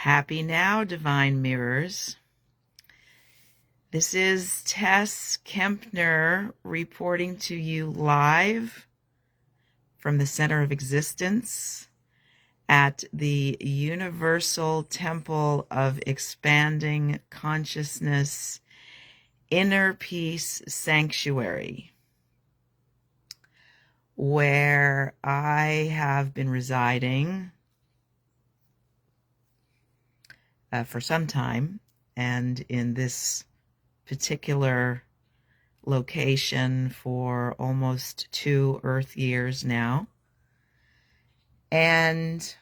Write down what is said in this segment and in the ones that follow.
Happy now, Divine Mirrors. This is Tess Kempner reporting to you live from the Center of Existence at the Universal Temple of Expanding Consciousness Inner Peace Sanctuary, where I have been residing for some time, and in this particular location for almost 2 Earth years now. And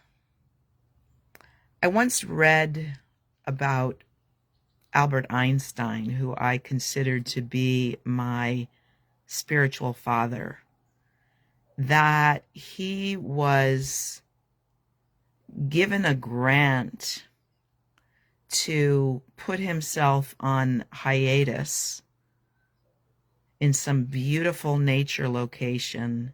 I once read about Albert Einstein, who I considered to be my spiritual father, that he was given a grant to put himself on hiatus in some beautiful nature location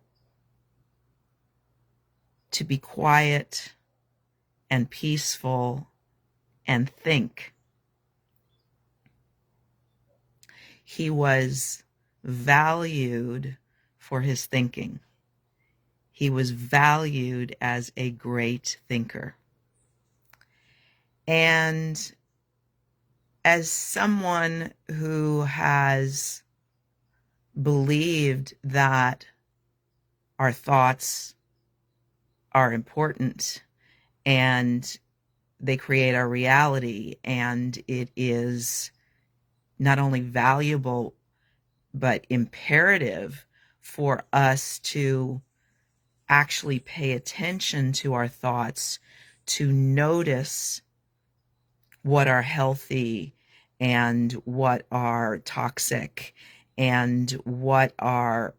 to be quiet and peaceful and think. He was valued for his thinking. He was valued as a great thinker. And as someone who has believed that our thoughts are important and they create our reality, and it is not only valuable but imperative for us to actually pay attention to our thoughts, to notice what are healthy and what are toxic and what are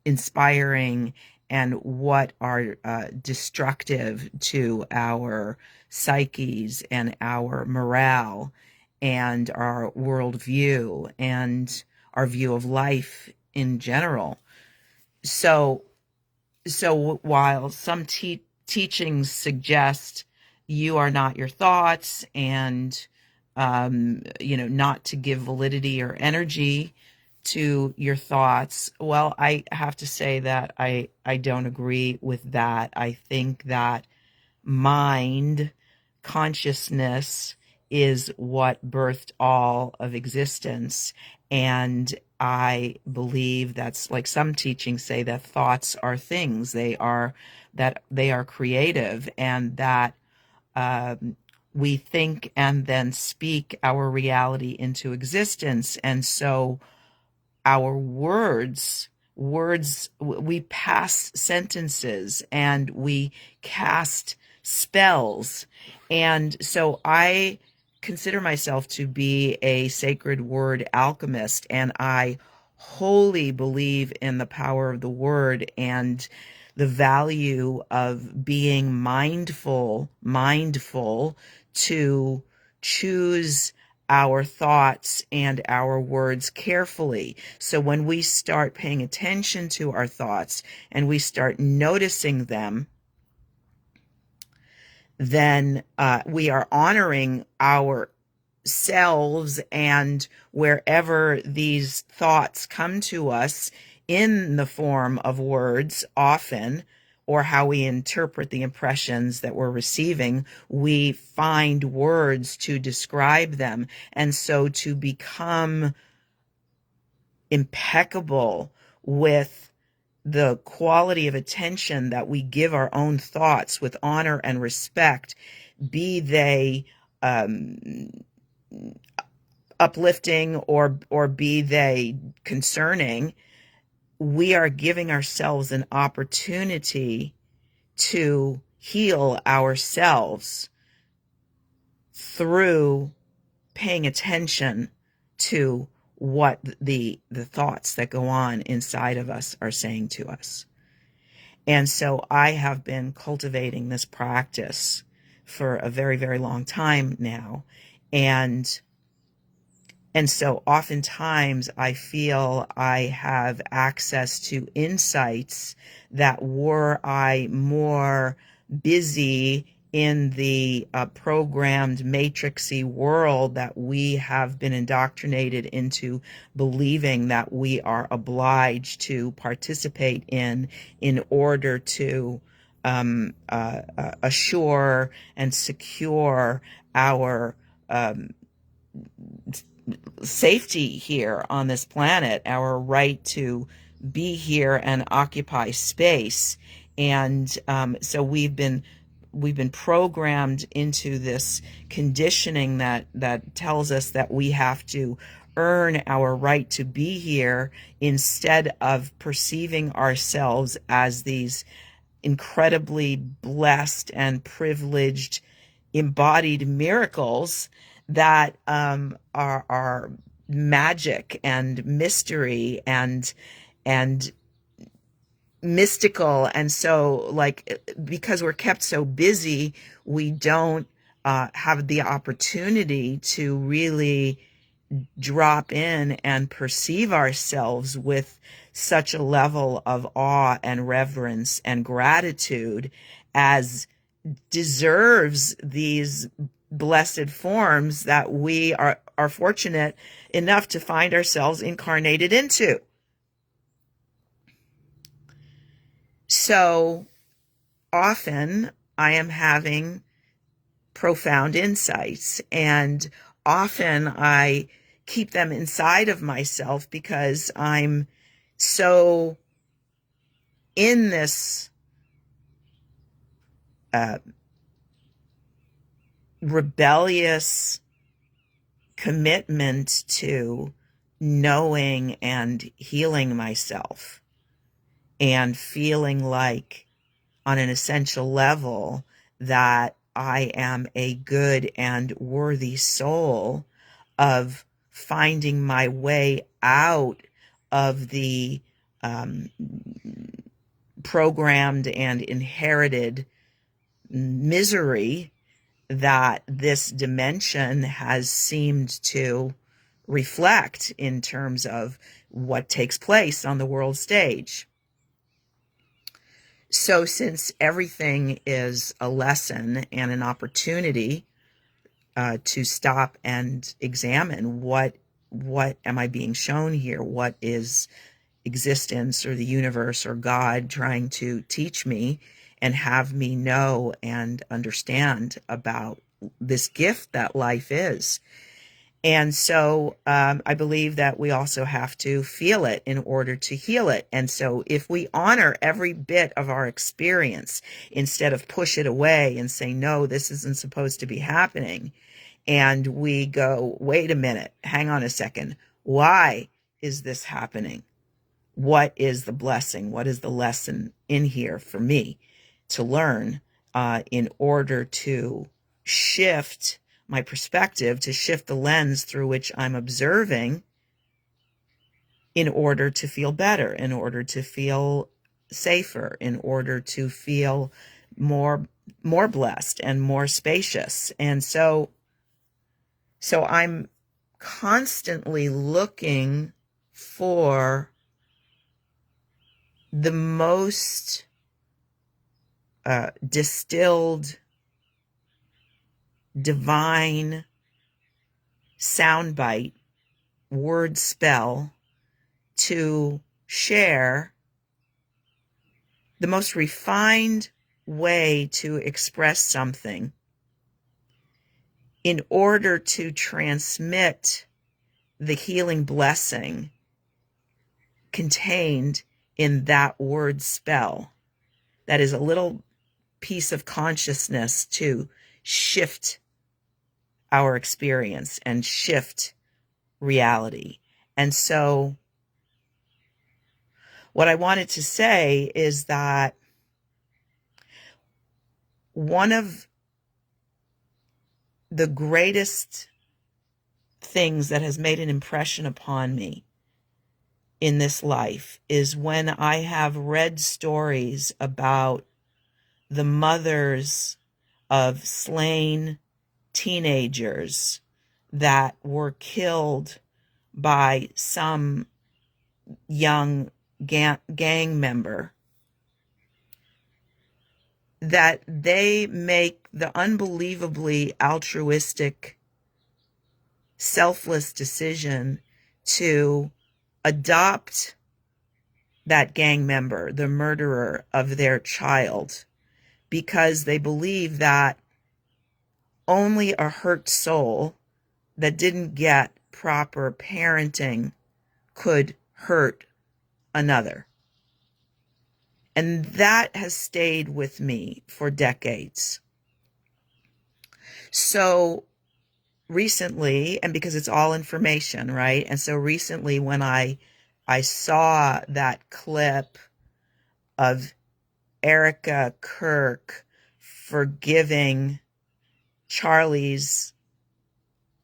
inspiring and what are destructive to our psyches and our morale and our worldview and our view of life in general. So while some teachings suggest you are not your thoughts and, not to give validity or energy to your thoughts, well, I have to say that I don't agree with that. I think that mind, consciousness, is what birthed all of existence. And I believe that's, like some teachings say, that thoughts are things. They are creative, and that we think and then speak our reality into existence. And so our words, we pass sentences and we cast spells. And so I consider myself to be a sacred word alchemist, and I wholly believe in the power of the word and the value of being mindful to choose our thoughts and our words carefully. So when we start paying attention to our thoughts and we start noticing them, then we are honoring ourselves, and wherever these thoughts come to us in the form of words, often, or how we interpret the impressions that we're receiving, we find words to describe them. And so to become impeccable with the quality of attention that we give our own thoughts with honor and respect, be they uplifting or be they concerning, we are giving ourselves an opportunity to heal ourselves through paying attention to what the thoughts that go on inside of us are saying to us. And so I have been cultivating this practice for a very, very long time now. And so oftentimes I feel I have access to insights that, were I more busy in the programmed matrixy world that we have been indoctrinated into believing that we are obliged to participate in order to assure and secure our safety here on this planet, our right to be here and occupy space. And so we've been programmed into this conditioning that tells us that we have to earn our right to be here, instead of perceiving ourselves as these incredibly blessed and privileged embodied miracles that are magic and mystery and mystical. And so, like, because we're kept so busy, we don't have the opportunity to really drop in and perceive ourselves with such a level of awe and reverence and gratitude as deserves these blessed forms that we are fortunate enough to find ourselves incarnated into. So often I am having profound insights, and often I keep them inside of myself because I'm so in this rebellious commitment to knowing and healing myself, and feeling like, on an essential level, that I am a good and worthy soul of finding my way out of the programmed and inherited misery that this dimension has seemed to reflect in terms of what takes place on the world stage. So since everything is a lesson and an opportunity to stop and examine what am I being shown here? What is existence or the universe or God trying to teach me and have me know and understand about this gift that life is? And so I believe that we also have to feel it in order to heal it. And so if we honor every bit of our experience instead of push it away and say, no, this isn't supposed to be happening, and we go, wait a minute, hang on a second, why is this happening? What is the blessing? What is the lesson in here for me to learn in order to shift my perspective, to shift the lens through which I'm observing, in order to feel better, in order to feel safer, in order to feel more blessed and more spacious. And so I'm constantly looking for the most distilled, divine soundbite, word spell to share, the most refined way to express something in order to transmit the healing blessing contained in that word spell. That is a little piece of consciousness to shift our experience and shift reality. And so what I wanted to say is that one of the greatest things that has made an impression upon me in this life is when I have read stories about the mothers of slain teenagers that were killed by some young gang member that they make the unbelievably altruistic, selfless decision to adopt that gang member, the murderer of their child, because they believe that only a hurt soul that didn't get proper parenting could hurt another. And that has stayed with me for decades. So recently, and because it's all information, right? And so recently when I saw that clip of Erica Kirk forgiving Charlie's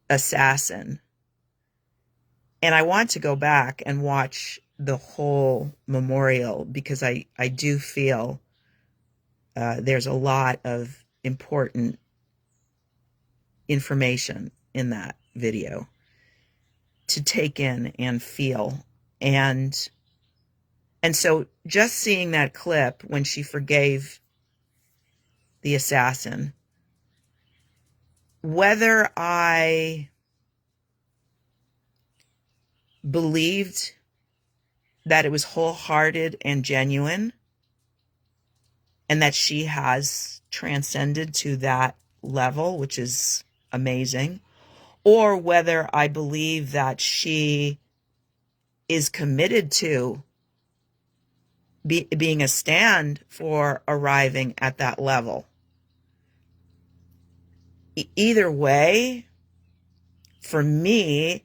assassin, and I want to go back and watch the whole memorial because I do feel there's a lot of important information in that video to take in and feel. And so just seeing that clip when she forgave the assassin, whether I believed that it was wholehearted and genuine and that she has transcended to that level, which is amazing, or whether I believe that she is committed to being a stand for arriving at that level. Either way, for me,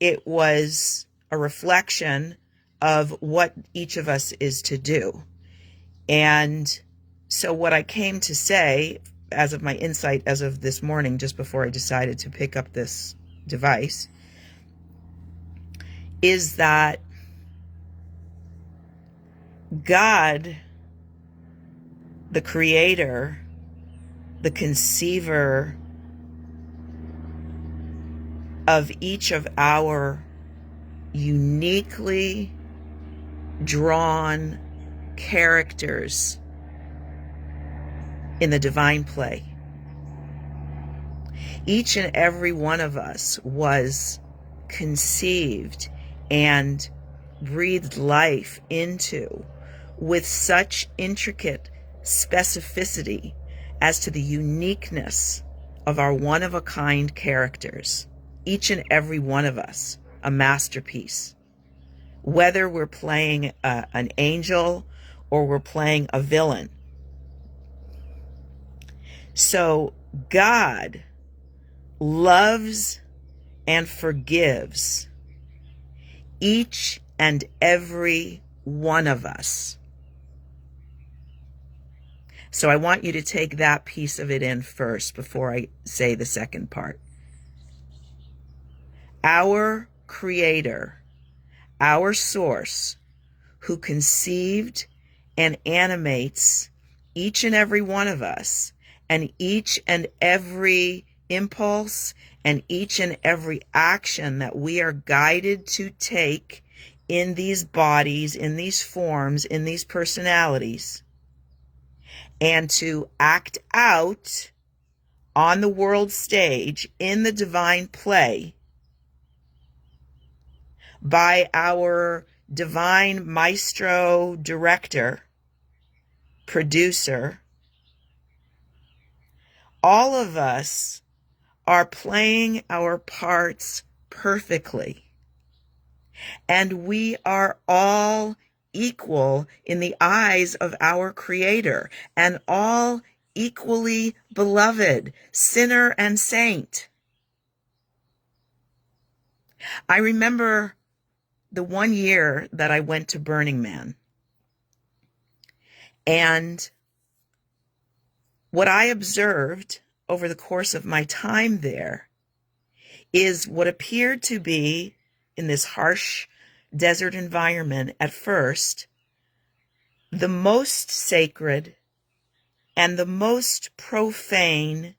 it was a reflection of what each of us is to do. And so what I came to say, as of my insight as of this morning, just before I decided to pick up this device, is that God, the creator, the conceiver of each of our uniquely drawn characters in the divine play, each and every one of us was conceived and breathed life into with such intricate specificity as to the uniqueness of our one-of-a-kind characters. Each and every one of us, a masterpiece. Whether we're playing an angel or we're playing a villain. So God loves and forgives each and every one of us. So I want you to take that piece of it in first before I say the second part. Our Creator, our source, who conceived and animates each and every one of us, and each and every impulse and each and every action that we are guided to take in these bodies, in these forms, in these personalities, and to act out on the world stage in the divine play by our divine maestro, director, producer. All of us are playing our parts perfectly. And we are all equal in the eyes of our Creator, and all equally beloved, sinner and saint. I remember the one year that I went to Burning Man. And what I observed over the course of my time there is what appeared to be, in this harsh desert environment at first, the most sacred and the most profane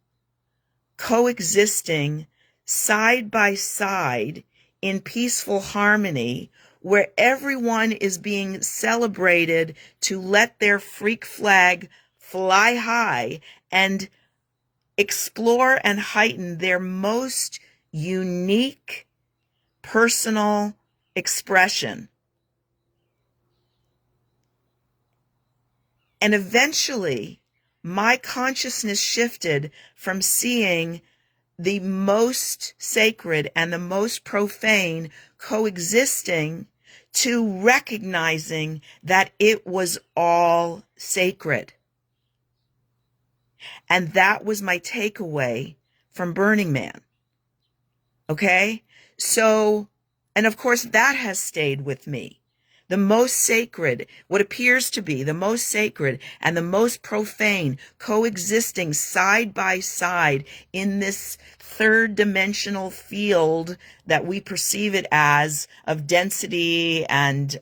coexisting side by side in peaceful harmony, where everyone is being celebrated to let their freak flag fly high and explore and heighten their most unique personal expression. And eventually, my consciousness shifted from seeing the most sacred and the most profane coexisting to recognizing that it was all sacred. And that was my takeaway from Burning Man. Okay? So, and of course, that has stayed with me. The most sacred, what appears to be the most sacred and the most profane coexisting side by side in this third dimensional field that we perceive it as, of density and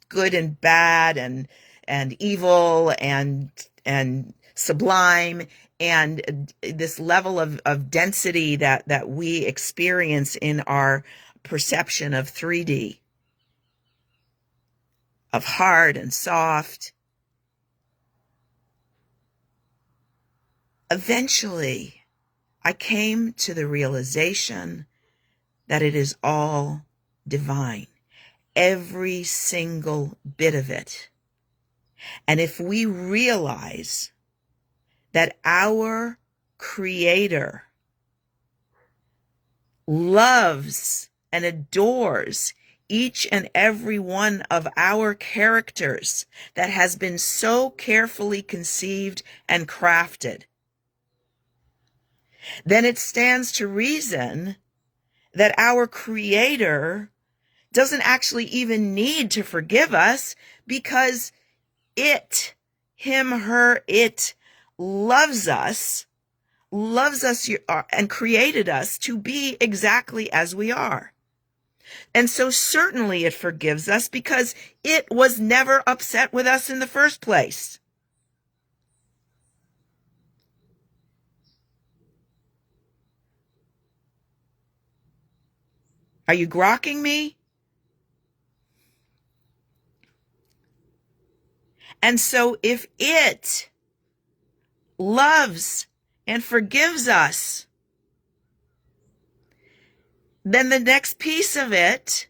good and bad and evil and sublime, and this level of density that we experience in our perception of 3D, of hard and soft. Eventually, I came to the realization that it is all divine, every single bit of it. And if we realize that our Creator loves and adores each and every one of our characters that has been so carefully conceived and crafted, then it stands to reason that our Creator doesn't actually even need to forgive us, because it, him, her, it loves us and created us to be exactly as we are. And so certainly it forgives us, because it was never upset with us in the first place. Are you grokking me? And so if it loves and forgives us, then the next piece of it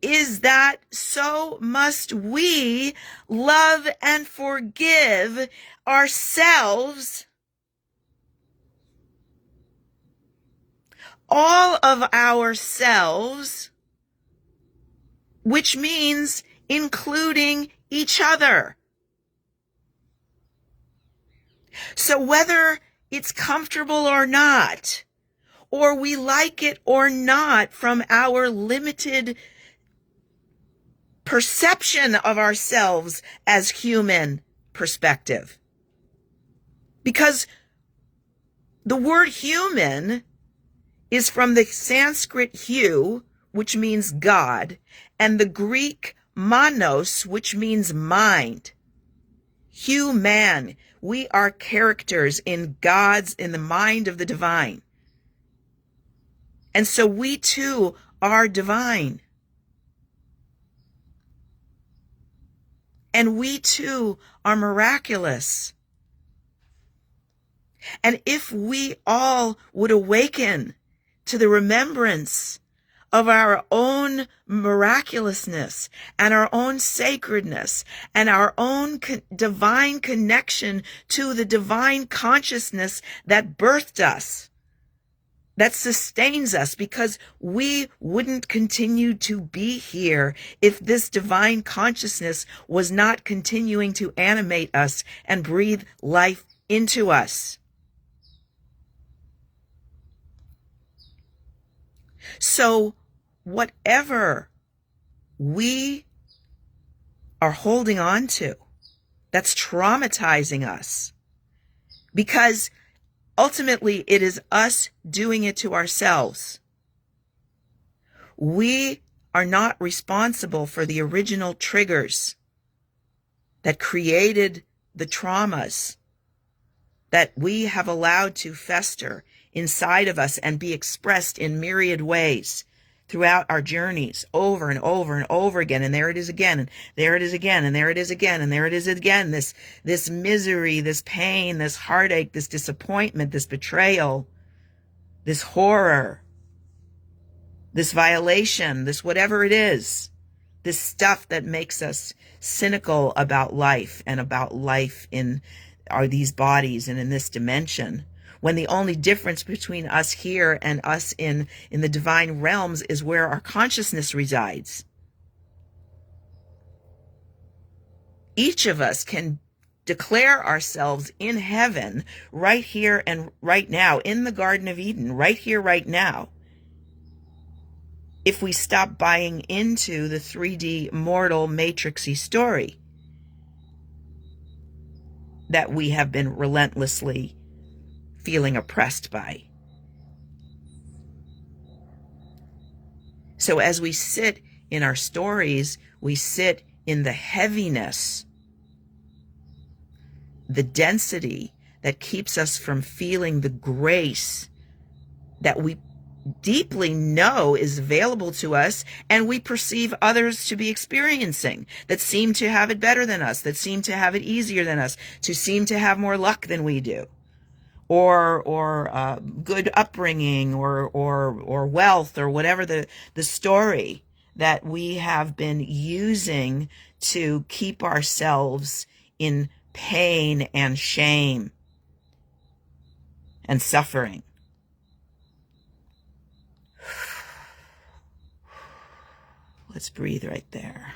is that so must we love and forgive ourselves, all of ourselves, which means including each other. So whether it's comfortable or not, or we like it or not from our limited perception of ourselves as human perspective, because the word human is from the Sanskrit hu, which means God, and the Greek manos, which means mind. Human. We are characters in the mind of the divine. And so we too are divine. And we too are miraculous. And if we all would awaken to the remembrance of our own miraculousness and our own sacredness and our own divine connection to the divine consciousness that birthed us, that sustains us, because we wouldn't continue to be here if this divine consciousness was not continuing to animate us and breathe life into us. So whatever we are holding on to that's traumatizing us, because ultimately it is us doing it to ourselves. We are not responsible for the original triggers that created the traumas that we have allowed to fester inside of us and be expressed in myriad ways throughout our journeys over and over and over again. And there it is again, and there it is again, and there it is again, and there it is again. This misery, this pain, this heartache, this disappointment, this betrayal, this horror, this violation, this whatever it is, this stuff that makes us cynical about life and about life in these bodies and in this dimension, when the only difference between us here and us in the divine realms is where our consciousness resides. Each of us can declare ourselves in heaven right here and right now, in the Garden of Eden, right here, right now, if we stop buying into the 3D mortal matrixy story that we have been relentlessly feeling oppressed by. So as we sit in our stories, we sit in the heaviness, the density that keeps us from feeling the grace that we deeply know is available to us and we perceive others to be experiencing, that seem to have it better than us, that seem to have it easier than us, to seem to have more luck than we do, or good upbringing, or wealth, or whatever the story that we have been using to keep ourselves in pain and shame and suffering. Let's breathe right there.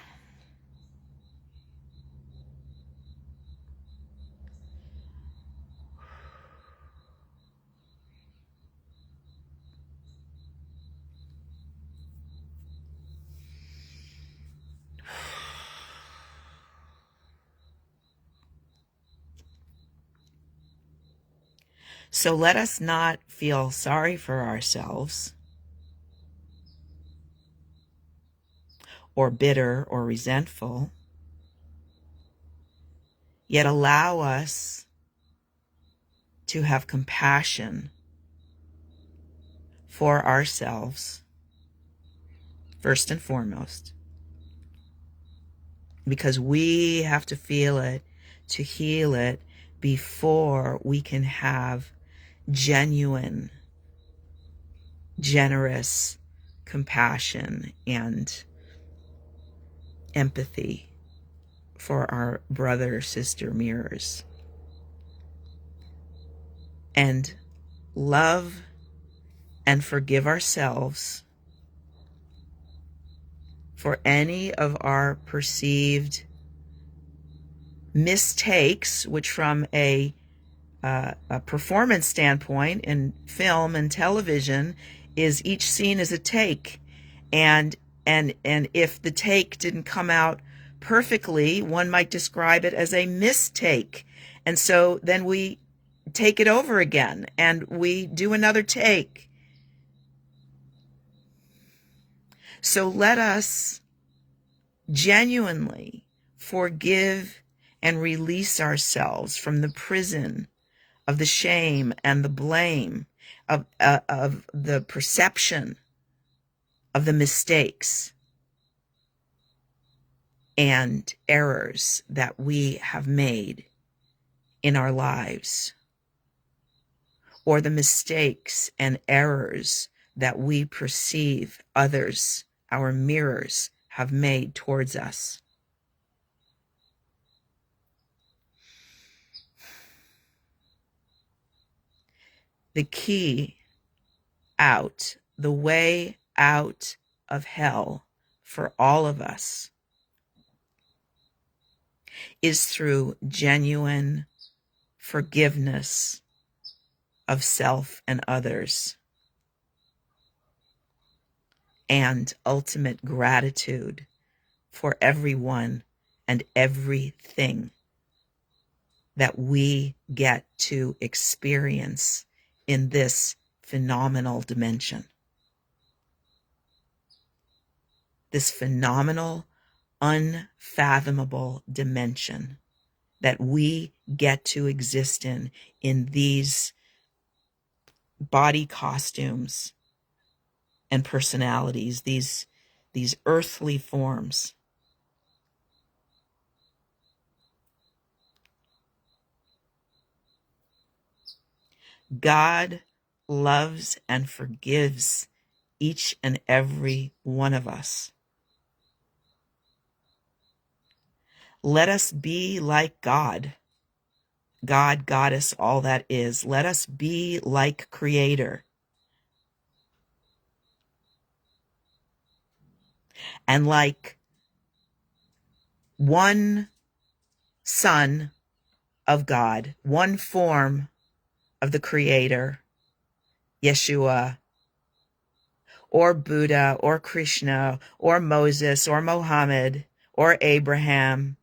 So let us not feel sorry for ourselves, or bitter or resentful, yet allow us to have compassion for ourselves, first and foremost, because we have to feel it to heal it before we can have genuine, generous compassion and empathy for our brother, sister mirrors. And love and forgive ourselves for any of our perceived mistakes, which from a performance standpoint in film and television is each scene is a take, and if the take didn't come out perfectly, one might describe it as a mistake, and so then we take it over again and we do another take. So let us genuinely forgive and release ourselves from the prison of the shame and the blame, of the perception of the mistakes and errors that we have made in our lives, or the mistakes and errors that we perceive others, our mirrors, have made towards us. The key out, the way out of hell for all of us, is through genuine forgiveness of self and others, and ultimate gratitude for everyone and everything that we get to experience in this phenomenal dimension. This phenomenal, unfathomable dimension that we get to exist in these body costumes and personalities, these earthly forms. God loves and forgives each and every one of us. Let us be like God. God, Goddess, all that is. Let us be like Creator. And like one Son of God, one form of the Creator, Yeshua, or Buddha, or Krishna, or Moses, or Mohammed, or Abraham,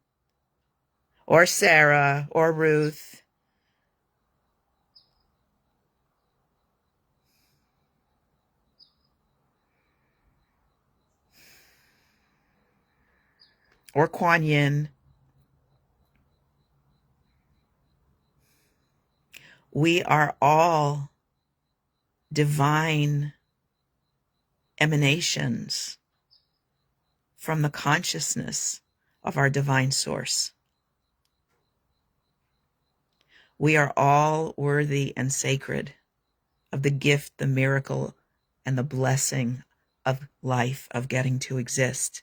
or Sarah, or Ruth, or Kuan Yin. We are all divine emanations from the consciousness of our divine source. We are all worthy and sacred of the gift, the miracle, and the blessing of life, of getting to exist.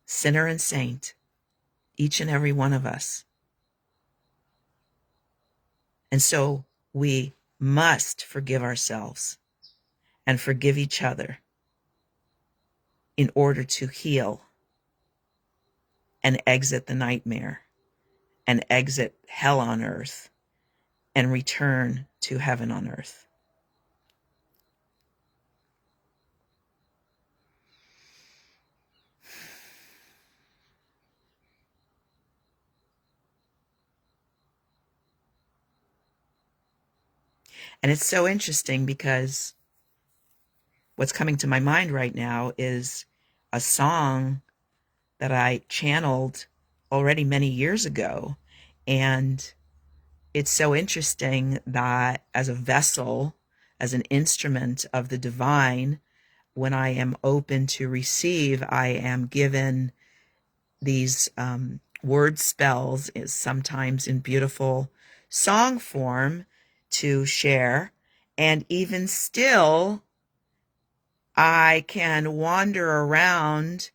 Sinner and saint, each and every one of us. And so we must forgive ourselves and forgive each other in order to heal and exit the nightmare and exit hell on earth and return to heaven on earth. And it's so interesting because what's coming to my mind right now is a song that I channeled already many years ago. And it's so interesting that as a vessel, as an instrument of the divine, when I am open to receive, I am given these word spells, sometimes in beautiful song form, to share. And even still, I can wander around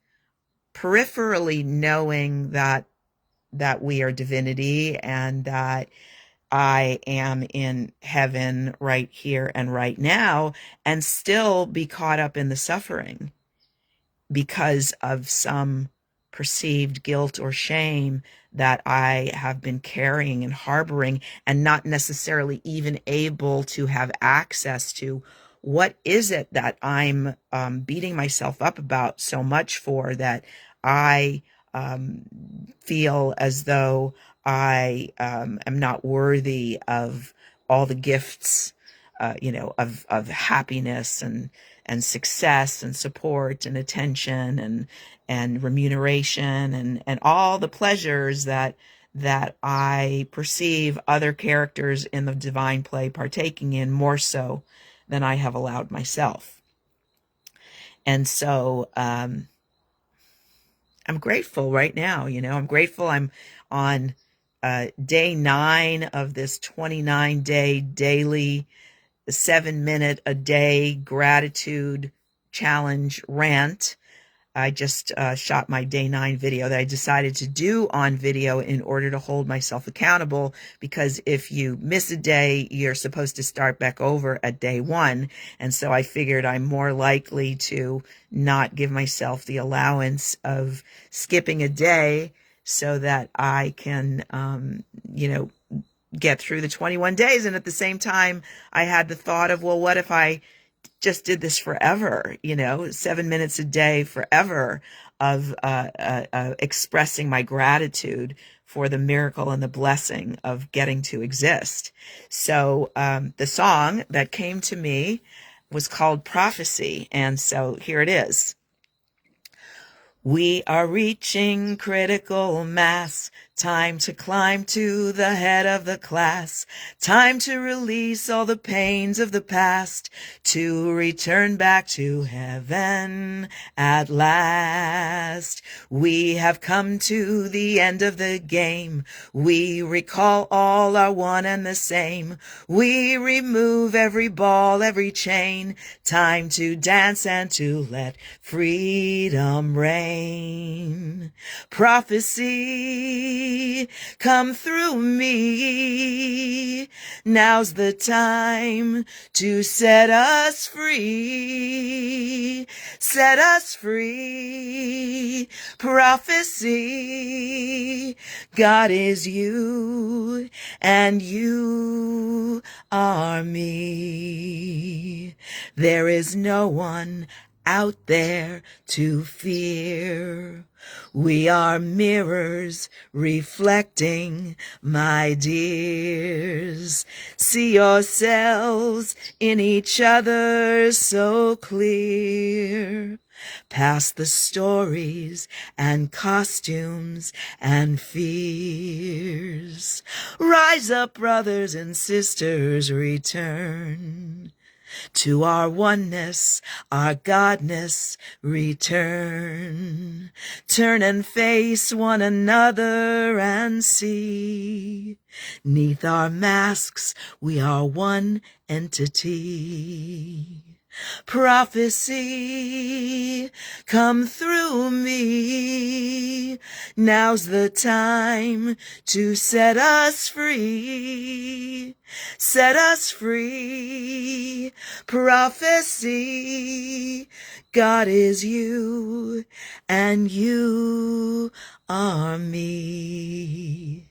peripherally knowing that we are divinity and that I am in heaven right here and right now, and still be caught up in the suffering because of some perceived guilt or shame that I have been carrying and harboring, and not necessarily even able to have access to. What is it that I'm beating myself up about so much for, that I feel as though I am not worthy of all the gifts, of happiness and success and support and attention and remuneration and all the pleasures that I perceive other characters in the divine play partaking in, more so than I have allowed myself. And so I'm grateful right now. I'm grateful I'm on day 9 of this 29-day daily 7-minute a day gratitude challenge rant. I just shot my day 9 video that I decided to do on video in order to hold myself accountable, because if you miss a day, you're supposed to start back over at day 1. And so I figured I'm more likely to not give myself the allowance of skipping a day so that I can, get through the 21 days. And at the same time, I had the thought of, well, what if I just did this forever, 7 minutes a day forever of expressing my gratitude for the miracle and the blessing of getting to exist. So the song that came to me was called Prophecy. And so here it is. We are reaching critical mass Time to climb to the head of the class. Time to release all the pains of the past. To return back to heaven at last. We have come to the end of the game. We recall all are one and the same. We remove every ball, every chain. Time to dance and to let freedom reign. Prophecy, come through me. Now's the time to set us free. Set us free. Prophecy, God is you and you are me. There is no one out there to fear. We are mirrors reflecting, my dears. See yourselves in each other so clear. Past the stories and costumes and fears. Rise up, brothers and sisters, return. To our oneness, our Godness, return. Turn and face one another and see. 'Neath our masks, we are one entity. Prophecy, come through me. Now's the time to set us free. Set us free. Prophecy, God is you and you are me.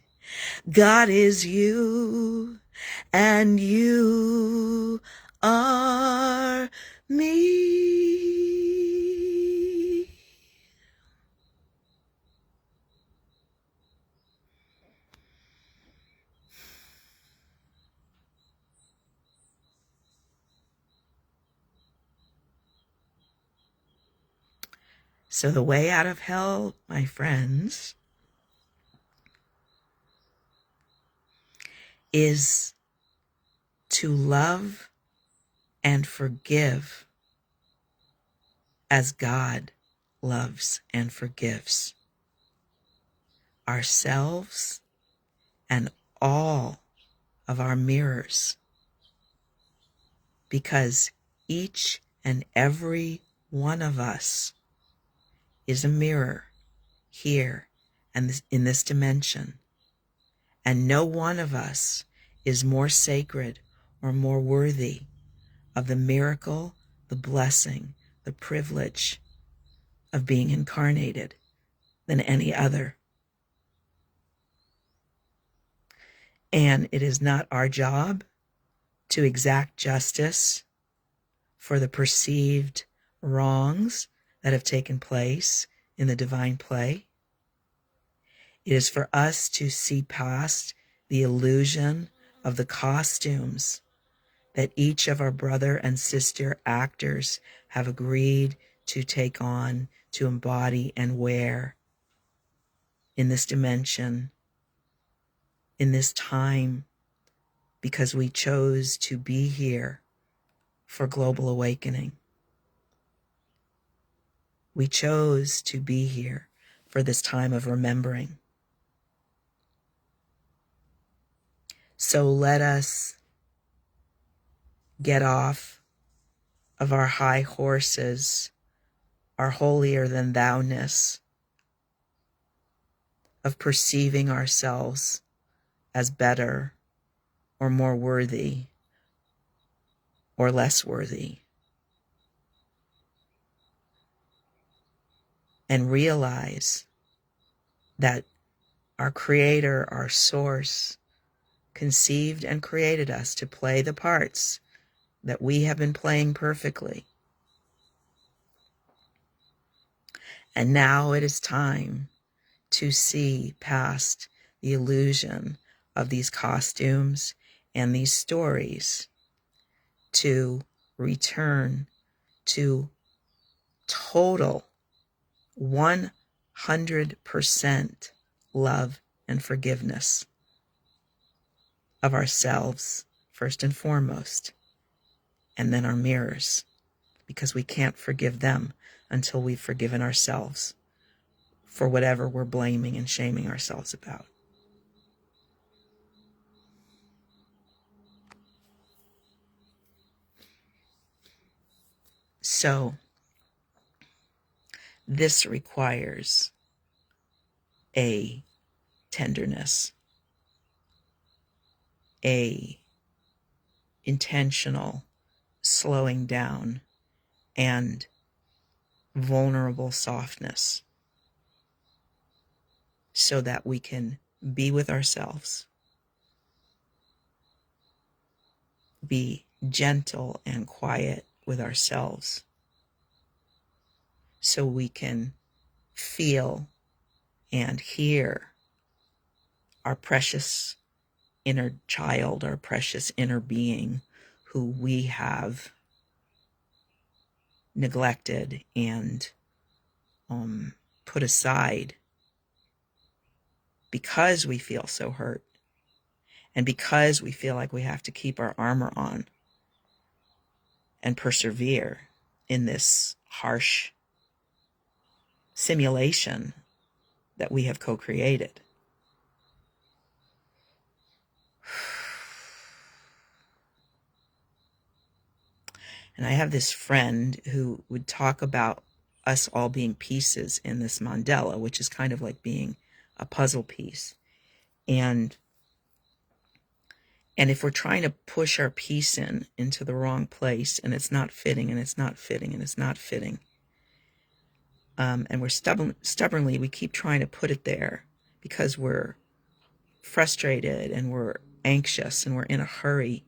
God is you and you are me. So the way out of hell, my friends, is to love and forgive as God loves and forgives ourselves and all of our mirrors, because each and every one of us is a mirror here and in this dimension, and no one of us is more sacred or more worthy of the miracle, the blessing, the privilege of being incarnated than any other. And it is not our job to exact justice for the perceived wrongs that have taken place in the divine play. It is for us to see past the illusion of the costumes that each of our brother and sister actors have agreed to take on, to embody and wear in this dimension, in this time, because we chose to be here for global awakening. We chose to be here for this time of remembering. So let us get off of our high horses, our holier than thou-ness, of perceiving ourselves as better or more worthy or less worthy, and realize that our Creator, our Source, conceived and created us to play the parts that we have been playing perfectly. And now it is time to see past the illusion of these costumes and these stories, to return to total 100% love and forgiveness of ourselves, first and foremost, and then our mirrors, because we can't forgive them until we've forgiven ourselves for whatever we're blaming and shaming ourselves about. So, this requires a tenderness, a intentional slowing down, and vulnerable softness, so that we can be with ourselves, be gentle and quiet with ourselves, so we can feel and hear our precious inner child, our precious inner being, who we have neglected and put aside because we feel so hurt, and because we feel like we have to keep our armor on and persevere in this harsh simulation that we have co-created. And I have this friend who would talk about us all being pieces in this mandala, which is kind of like being a puzzle piece. And if we're trying to push our piece into the wrong place, and it's not fitting, and it's not fitting, and it's not fitting, and we're stubbornly, we keep trying to put it there because we're frustrated and we're anxious and we're in a hurry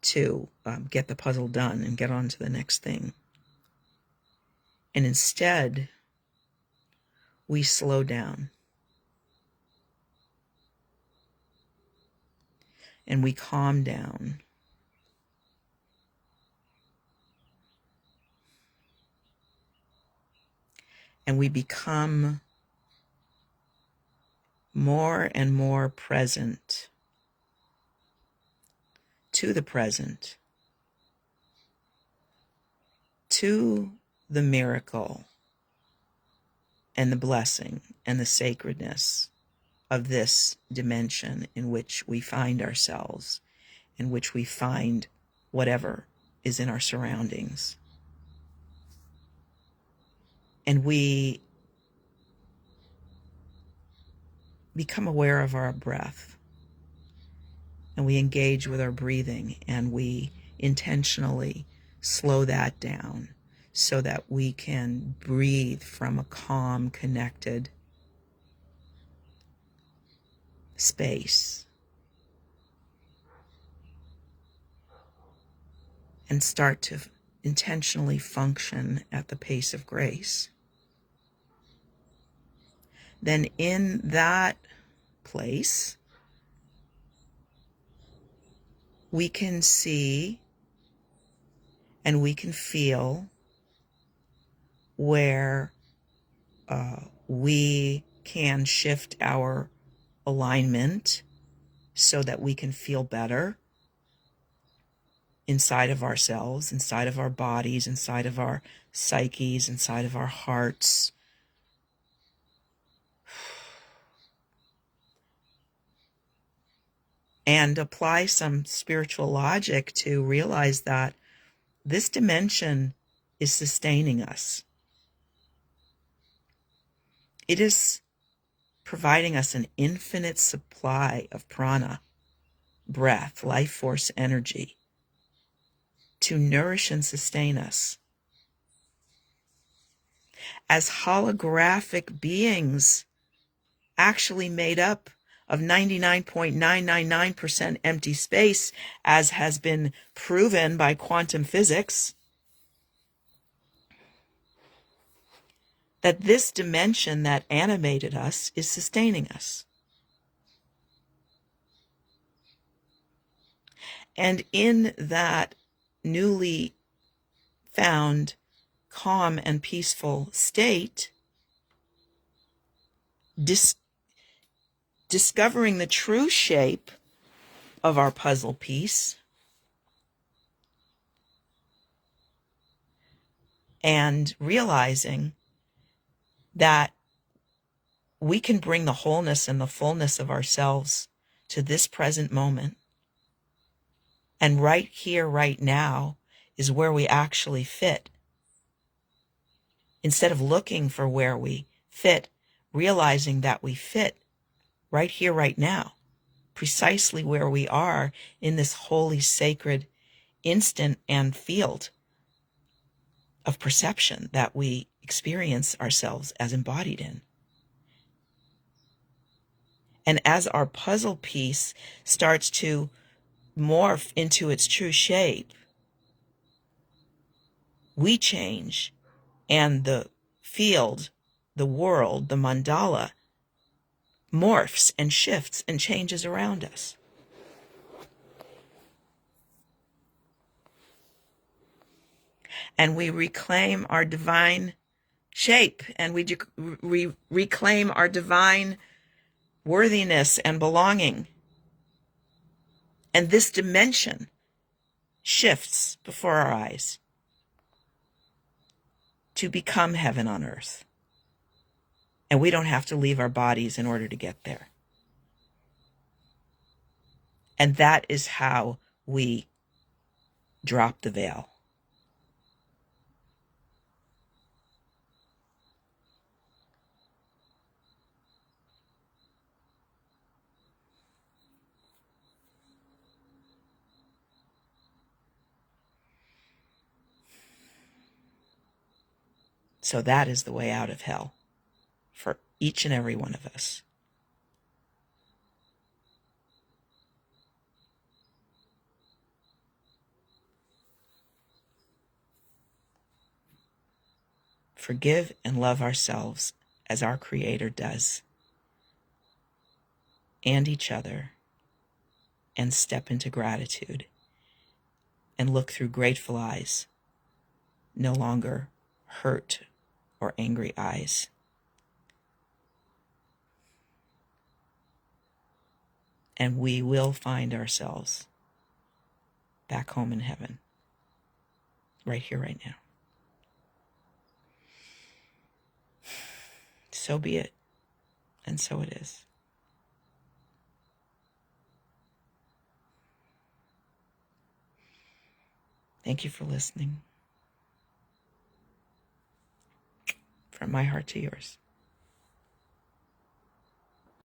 to get the puzzle done and get on to the next thing. And instead, we slow down and we calm down. And we become more and more present to the present, to the miracle and the blessing and the sacredness of this dimension in which we find ourselves, in which we find whatever is in our surroundings. And we become aware of our breath, and we engage with our breathing, and we intentionally slow that down so that we can breathe from a calm, connected space and start to intentionally function at the pace of grace. Then in that place, we can see and we can feel where we can shift our alignment so that we can feel better inside of ourselves, inside of our bodies, inside of our psyches, inside of our hearts. And apply some spiritual logic to realize that this dimension is sustaining us. It is providing us an infinite supply of prana, breath, life force, energy to nourish and sustain us. As holographic beings, actually made up of 99.999% empty space, as has been proven by quantum physics, that this dimension that animated us is sustaining us. And in that newly found calm and peaceful state, discovering the true shape of our puzzle piece, and realizing that we can bring the wholeness and the fullness of ourselves to this present moment. And right here, right now, is where we actually fit. Instead of looking for where we fit, realizing that we fit right here, right now, precisely where we are in this holy, sacred instant and field of perception that we experience ourselves as embodied in. And as our puzzle piece starts to morph into its true shape, we change, and the field, the world, the mandala morphs and shifts and changes around us. And we reclaim our divine shape, and we reclaim our divine worthiness and belonging. And this dimension shifts before our eyes to become heaven on earth. And we don't have to leave our bodies in order to get there. And that is how we drop the veil. So that is the way out of hell for each and every one of us. Forgive and love ourselves as our Creator does, and each other, and step into gratitude and look through grateful eyes, no longer hurt or angry eyes. And we will find ourselves back home in heaven, right here, right now. So be it, and so it is. Thank you for listening. From my heart to yours.